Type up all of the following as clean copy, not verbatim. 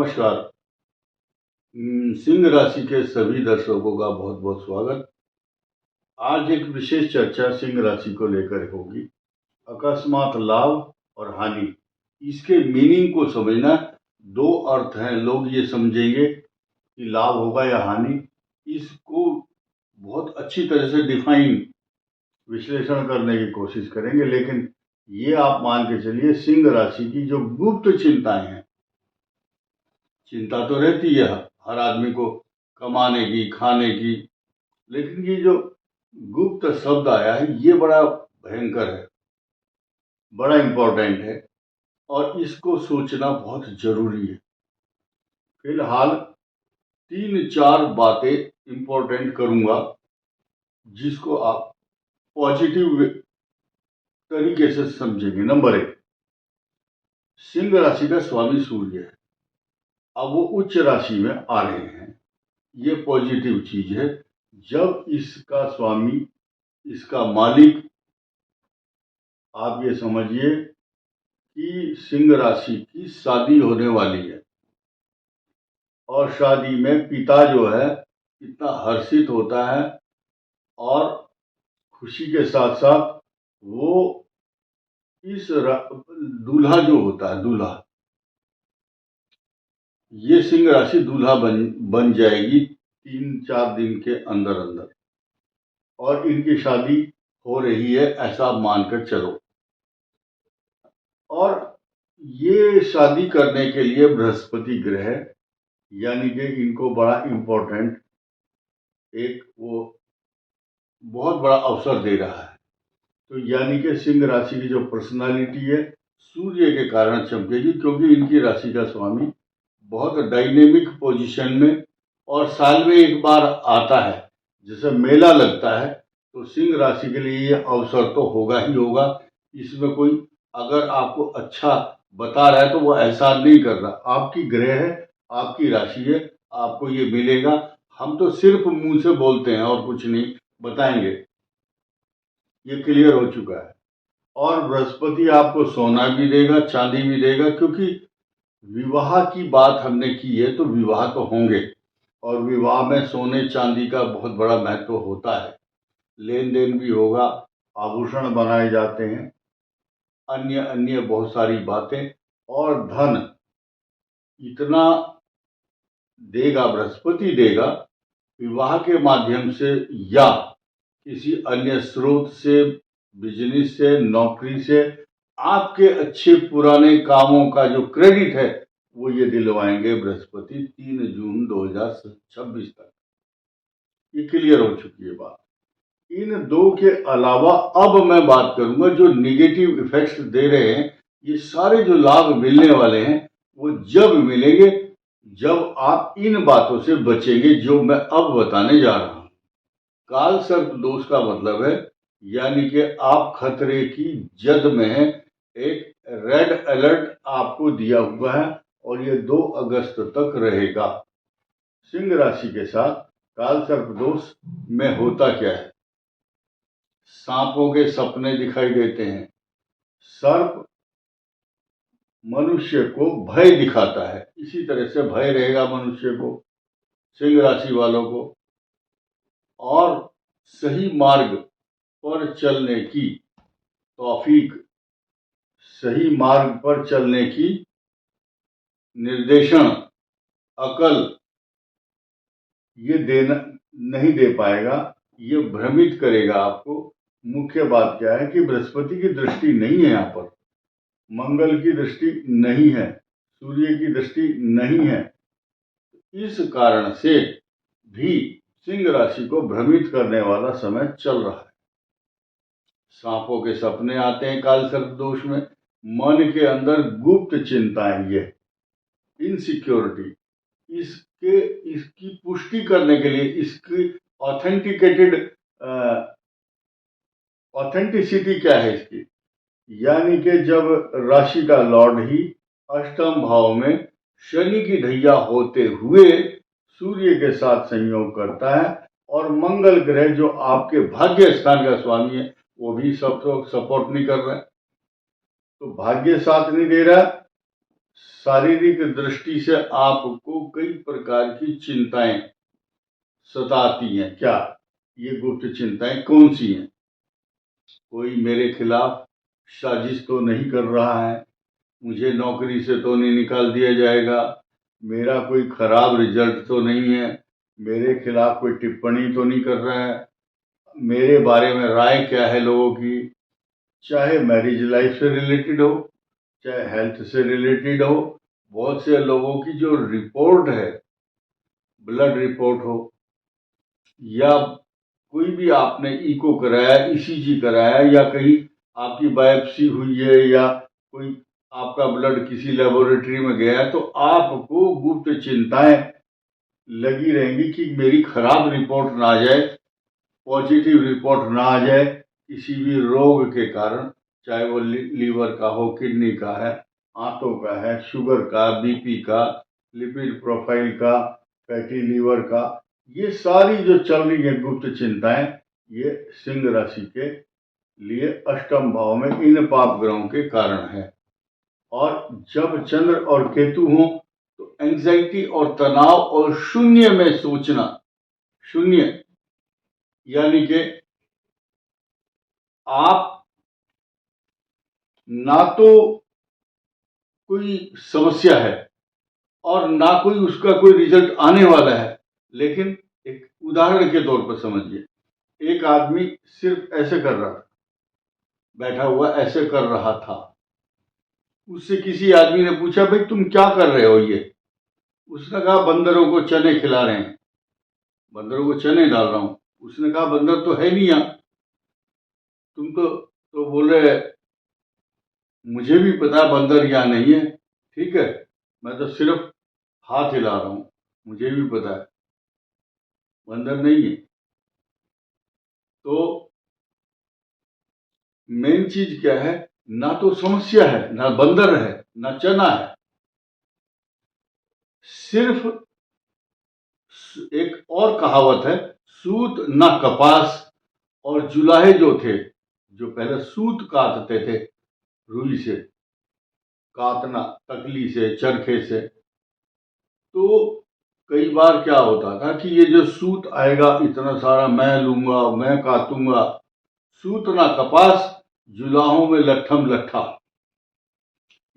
नमस्कार। सिंह राशि के सभी दर्शकों का बहुत बहुत स्वागत। आज एक विशेष चर्चा सिंह राशि को लेकर होगी। अकस्मात लाभ और हानि, इसके मीनिंग को समझना। दो अर्थ हैं, लोग ये समझेंगे कि लाभ होगा या हानि। इसको बहुत अच्छी तरह से डिफाइन विश्लेषण करने की कोशिश करेंगे, लेकिन ये आप मान के चलिए सिंह राशि की जो गुप्त चिंताएं हैं, चिंता तो रहती है हर आदमी को कमाने की, खाने की, लेकिन ये जो गुप्त शब्द आया है ये बड़ा भयंकर है, बड़ा इंपॉर्टेंट है और इसको सोचना बहुत जरूरी है। फिलहाल 3-4 बातें इंपॉर्टेंट करूंगा जिसको आप पॉजिटिव तरीके से समझेंगे। नंबर 1, सिंह राशि का स्वामी सूर्य है। अब वो उच्च राशि में आ रहे हैं, ये पॉजिटिव चीज है। जब इसका स्वामी, इसका मालिक, आप ये समझिए कि सिंह राशि की शादी होने वाली है और शादी में पिता जो है इतना हर्षित होता है और खुशी के साथ साथ वो इस दूल्हा जो होता है, दूल्हा, ये सिंह राशि दूल्हा बन जाएगी 3-4 दिन के अंदर अंदर, और इनकी शादी हो रही है ऐसा मानकर चलो। और ये शादी करने के लिए बृहस्पति ग्रह यानी कि इनको बड़ा इंपॉर्टेंट एक वो बहुत बड़ा अवसर दे रहा है। तो यानी कि सिंह राशि की जो पर्सनालिटी है सूर्य के कारण चमकेगी, क्योंकि इनकी राशि का स्वामी बहुत डायनेमिक पोजीशन में और साल में एक बार आता है, जैसे मेला लगता है, तो सिंह राशि के लिए ये अवसर तो होगा ही होगा। इसमें कोई अगर आपको अच्छा बता रहा है तो वो एहसान नहीं कर रहा, आपकी ग्रह है, आपकी राशि है, आपको ये मिलेगा। हम तो सिर्फ मुंह से बोलते हैं और कुछ नहीं बताएंगे, ये क्लियर हो चुका है। और बृहस्पति आपको सोना भी देगा, चांदी भी देगा, क्योंकि विवाह की बात हमने की है तो विवाह तो होंगे और विवाह में सोने चांदी का बहुत बड़ा महत्व होता है। लेन देन भी होगा, आभूषण बनाए जाते हैं, अन्य अन्य बहुत सारी बातें, और धन इतना देगा, बृहस्पति देगा विवाह के माध्यम से या किसी अन्य स्रोत से, बिजनेस से, नौकरी से, आपके अच्छे पुराने कामों का जो क्रेडिट है वो ये दिलवाएंगे बृहस्पति 3 जून 2026 तक। ये क्लियर हो चुकी है बात। इन दो के अलावा अब मैं बात करूंगा जो निगेटिव इफेक्ट्स दे रहे हैं। ये सारे जो लाभ मिलने वाले हैं वो जब मिलेंगे जब आप इन बातों से बचेंगे जो मैं अब बताने जा रहा हूं। काल सर्प दोष का मतलब है यानी कि आप खतरे की जद में हैं। एक रेड अलर्ट आपको दिया हुआ है और ये 2 अगस्त तक रहेगा। सिंह राशि के साथ काल सर्प दोष में होता क्या है? सांपों के सपने दिखाई देते हैं। सर्प मनुष्य को भय दिखाता है, इसी तरह से भय रहेगा मनुष्य को, सिंह राशि वालों को। और सही मार्ग पर चलने की तौफीक, सही मार्ग पर चलने की निर्देशन, अकल ये देना नहीं दे पाएगा, ये भ्रमित करेगा आपको। मुख्य बात क्या है कि बृहस्पति की दृष्टि नहीं है, यहाँ पर मंगल की दृष्टि नहीं है, सूर्य की दृष्टि नहीं है। इस कारण से भी सिंह राशि को भ्रमित करने वाला समय चल रहा है। सांपों के सपने आते हैं काल सर्प दोष में। मन के अंदर गुप्त चिंताएं, ये इनसिक्योरिटी, इसकी पुष्टि करने के लिए, इसकी ऑथेंटिसिटी क्या है इसकी, यानी कि जब राशि का लॉर्ड ही अष्टम भाव में शनि की ढैया होते हुए सूर्य के साथ संयोग करता है और मंगल ग्रह जो आपके भाग्य स्थान का स्वामी है वो भी सब सपोर्ट नहीं कर रहा है, तो भाग्य साथ नहीं दे रहा, शारीरिक दृष्टि से आपको कई प्रकार की चिंताएं सताती हैं। क्या ये गुप्त चिंताएं कौन सी हैं? कोई मेरे खिलाफ साजिश तो नहीं कर रहा है, मुझे नौकरी से तो नहीं निकाल दिया जाएगा, मेरा कोई खराब रिजल्ट तो नहीं है, मेरे खिलाफ कोई टिप्पणी तो नहीं कर रहा है, मेरे बारे में राय क्या है लोगों की, चाहे मैरिज लाइफ से रिलेटेड हो, चाहे हेल्थ से रिलेटेड हो। बहुत से लोगों की जो रिपोर्ट है, ब्लड रिपोर्ट हो या कोई भी आपने इको कराया, ईसीजी कराया, या कहीं आपकी बायोप्सी हुई है, या कोई आपका ब्लड किसी लेबोरेटरी में गया है, तो आपको गुप्त चिंताएं लगी रहेंगी कि मेरी खराब रिपोर्ट ना आ जाए, पॉजिटिव रिपोर्ट ना आ जाए किसी भी रोग के कारण, चाहे वो लीवर का हो, किडनी का है, आंतों का है, शुगर का, बीपी का, लिपिड प्रोफाइल का, फैटी लीवर का। ये सारी जो चल रही है गुप्त चिंताएं, ये सिंह राशि के लिए अष्टम भाव में इन पाप ग्रहों के कारण है। और जब चंद्र और केतु हो तो एंजाइटी और तनाव और शून्य में सोचना, शून्य यानी कि आप ना तो कोई समस्या है और ना कोई उसका कोई रिजल्ट आने वाला है, लेकिन एक उदाहरण के तौर पर समझिए, एक आदमी सिर्फ ऐसे कर रहा था, बैठा हुआ ऐसे कर रहा था, उससे किसी आदमी ने पूछा, भाई तुम क्या कर रहे हो ये? उसने कहा, बंदरों को चने खिला रहे हैं, बंदरों को चने डाल रहा हूं। उसने कहा, बंदर तो है नहीं यहाँ, तुम तो बोल रहे, मुझे भी पता है बंदर यहाँ नहीं है, ठीक है, मैं तो सिर्फ हाथ हिला रहा हूं, मुझे भी पता है बंदर नहीं है। तो मेन चीज क्या है, ना तो समस्या है, ना बंदर है, ना चना है, सिर्फ एक और कहावत है, सूत ना कपास। और जुलाहे जो थे, जो पहले सूत काटते थे, रुई से काटना, तकली से, चरखे से, तो कई बार क्या होता था कि ये जो सूत आएगा इतना सारा मैं लूंगा, मैं काटूंगा, सूत ना कपास, जुलाहों में लट्ठम लट्ठा।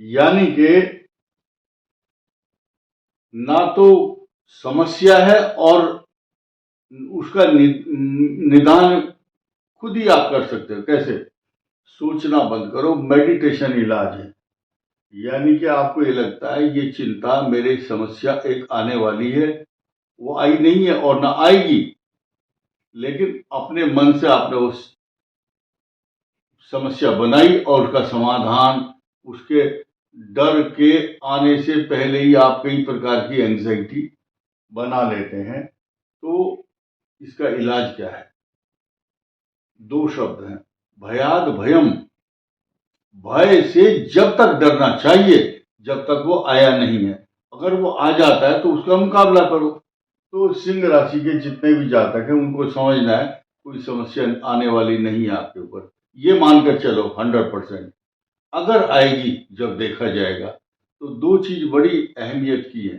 यानी कि ना तो समस्या है और उसका निदान खुद ही आप कर सकते हो। कैसे? सोचना बंद करो, मेडिटेशन इलाज है। यानी कि आपको ये लगता है ये चिंता, मेरी समस्या एक आने वाली है, वो आई नहीं है और ना आएगी, लेकिन अपने मन से आपने उस समस्या बनाई और उसका समाधान, उसके डर के आने से पहले ही आप कई प्रकार की एंजाइटी बना लेते हैं। तो इसका इलाज क्या है? दो शब्द हैं, भयाद भयम। भय से जब तक डरना चाहिए जब तक वो आया नहीं है, अगर वो आ जाता है तो उसका मुकाबला करो। तो सिंह राशि के जितने भी जातक हैं उनको समझना है कोई समस्या आने वाली नहीं है आपके ऊपर, ये मानकर चलो 100%। अगर आएगी जब देखा जाएगा। तो दो चीज बड़ी अहमियत की है,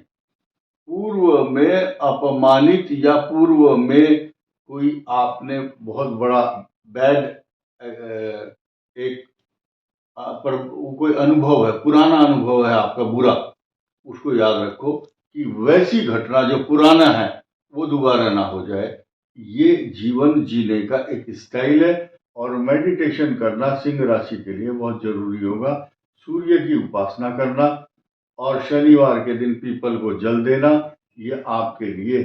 पूर्व में अपमानित या पूर्व में कोई आपने बहुत बड़ा बैड एक पर कोई अनुभव है, पुराना अनुभव है आपका बुरा, उसको याद रखो कि वैसी घटना जो पुराना है वो दोबारा ना हो जाए। ये जीवन जीने का एक स्टाइल है और मेडिटेशन करना सिंह राशि के लिए बहुत जरूरी होगा। सूर्य की उपासना करना और शनिवार के दिन पीपल को जल देना, ये आपके लिए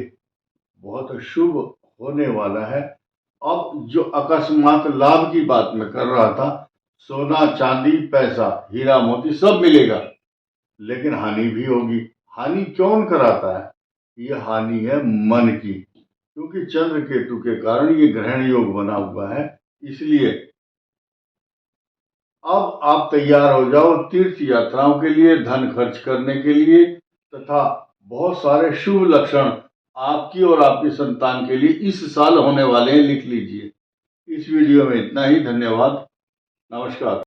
बहुत शुभ होने वाला है। अब जो अकस्मात लाभ की बात मैं कर रहा था, सोना चांदी पैसा हीरा मोती सब मिलेगा, लेकिन हानि भी होगी। हानि कौन कराता है? ये हानि है मन की, क्योंकि चंद्र केतु के कारण ये ग्रहण योग बना हुआ है। इसलिए अब आप तैयार हो जाओ तीर्थ यात्राओं के लिए, धन खर्च करने के लिए, तथा बहुत सारे शुभ लक्षण आपकी और आपकी संतान के लिए इस साल होने वाले हैं, लिख लीजिए। इस वीडियो में इतना ही, धन्यवाद, नमस्कार।